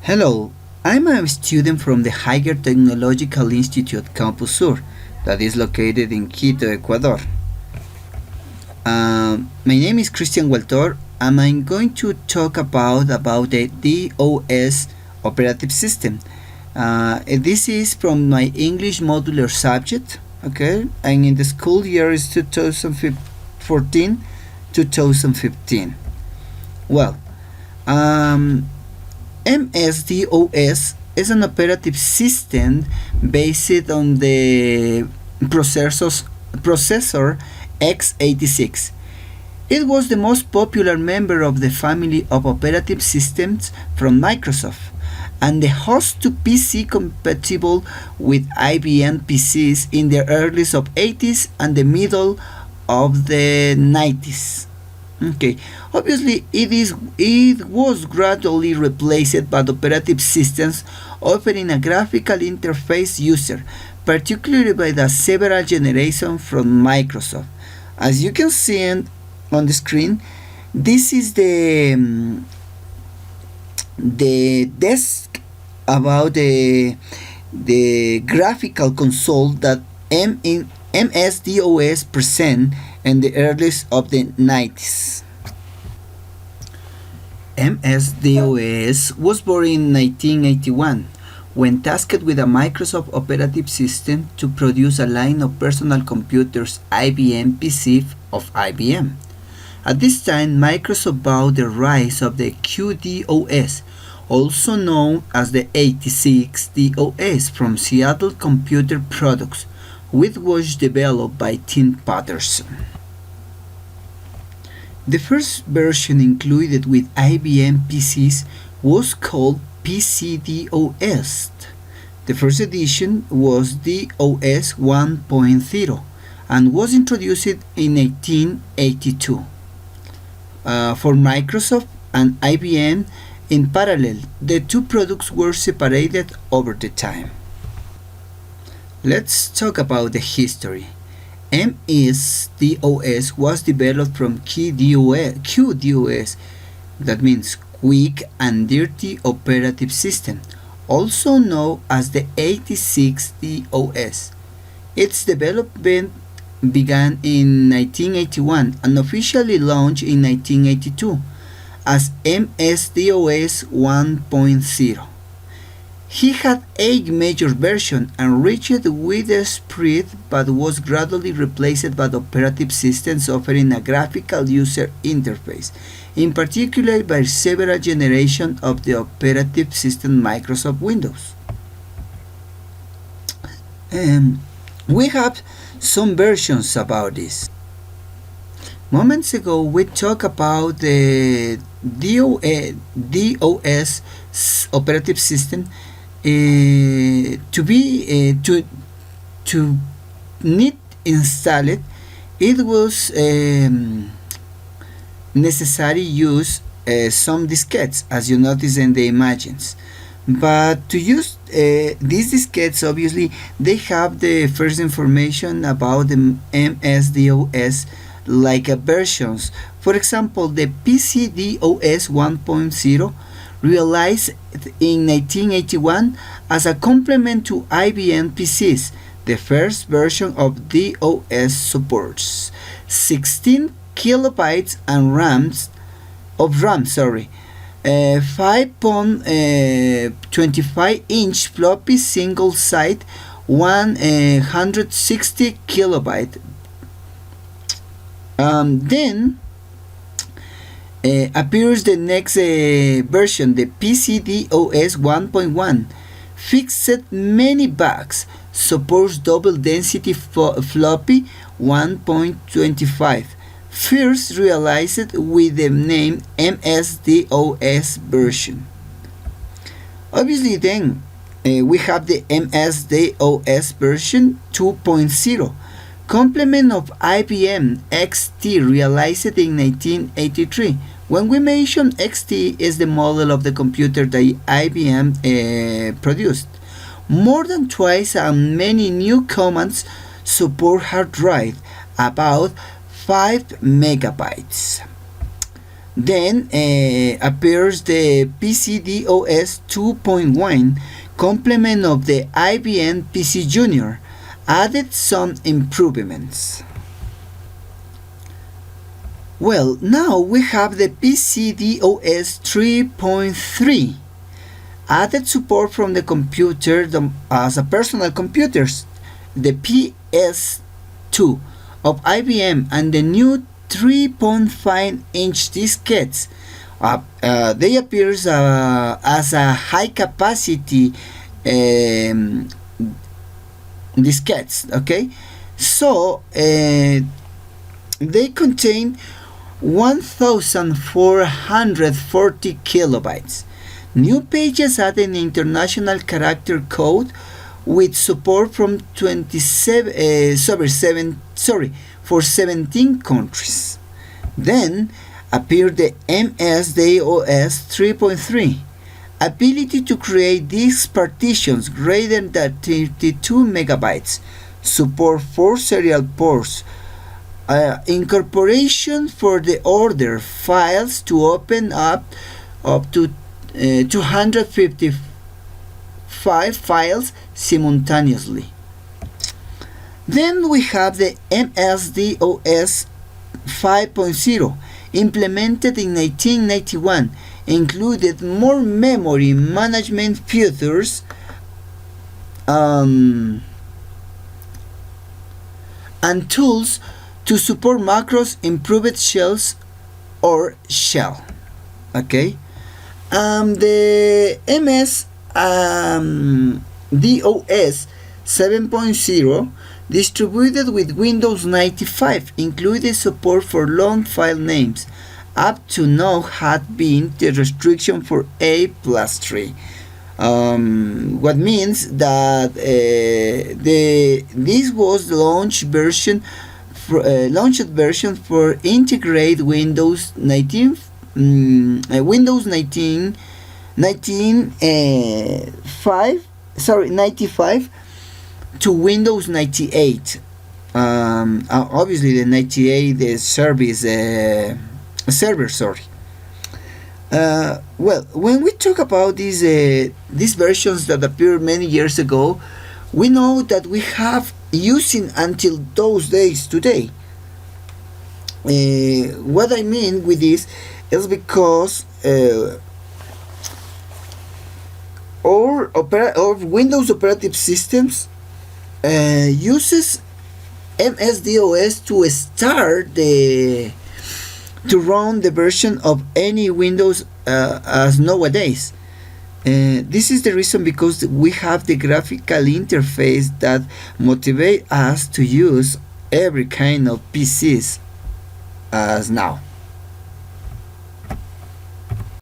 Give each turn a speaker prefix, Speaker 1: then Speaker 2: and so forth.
Speaker 1: Hello, I'm a student from the Higher Technological Institute Campus Sur that is located in Quito, Ecuador. My name is Christian Waltor and I'm going to talk about the DOS operative system. This is from my English modular subject, okay, and in the school year is 2014 2015. Well, MS-DOS is an operative system based on the processor x86. It was the most popular member of the family of operative systems from Microsoft and the host to PC compatible with IBM PCs in the early of 80s and the middle of the 90s. Okay, obviously it was gradually replaced by operative systems offering a graphical interface user, particularly by the several generations from Microsoft. As you can see on the screen, this is the desk about the graphical console that MS-DOS present in the earliest of the 90s. MS-DOS was born in 1981 when tasked with a Microsoft operative system to produce a line of personal computers IBM PC of IBM. At this time, Microsoft bought the rights of the QDOS, also known as the 86 DOS, from Seattle Computer Products, which was developed by Tim Patterson. The first version included with IBM PCs was called PC-DOS. The first edition was DOS 1.0 and was introduced in 1982. For Microsoft and IBM in parallel, the two products were separated over the time. Let's talk about the history. MS-DOS was developed from QDOS, that means Quick and Dirty Operative System, also known as the 86 DOS. Its development began in 1981 and officially launched in 1982 as MS-DOS 1.0. He had 8 major versions and reached widespread but was gradually replaced by operative systems offering a graphical user interface, in particular by several generations of the operative system Microsoft Windows. We have some versions about this. Moments ago we talked about the DOS operative system to need installed. It was necessary use some diskettes, as you notice in the images. But to use these diskettes, obviously they have the first information about the MS-DOS, like versions. For example, the PC-DOS 1.0 realized in 1981 as a complement to IBM PCs. The first version of DOS supports 16 kilobytes and 5.25-inch floppy single site 160 kilobyte. Then appears the next version, the PC-DOS 1.1. Fixed many bugs, supports double density floppy 1.25. First realized with the name MS-DOS version. Obviously then we have the MS-DOS version 2.0. Complement of IBM XT realized in 1983. When we mention XT is the model of the computer that IBM produced. More than twice as many new commands support hard drive, about 5 megabytes. Then appears the PCDOS 2.1 complement of the IBM PC Junior, added some improvements. Well, now we have the PCDOS 3.3, added support from the computer as a personal computers, the PS2 of IBM, and the new 3.5-inch diskettes. They appear as a high capacity diskettes. Okay, so they contain 1440 kilobytes. New pages add an international character code with support from 17 countries. Then appear the MS-DOS 3.3, ability to create disk partitions greater than 32 megabytes, support for serial ports, incorporation for the order files to open up to 255 files simultaneously. Then we have the MS-DOS 5.0, implemented in 1991, included more memory management features and tools to support macros, improved shells or shell. Okay, the MS-DOS 7.0 distributed with Windows 95 included support for long file names. Up to now had been the restriction for A+3. What means that this was the launched version for integrate Windows 95 to Windows 98. Obviously, the 98 the server. Sorry. Well, when we talk about these versions that appeared many years ago, we know that we have using until those days today. What I mean with this is because our Windows operative systems uses MS-DOS to start to run the version of any Windows as nowadays. This is the reason because we have the graphical interface that motivate us to use every kind of PCs as now.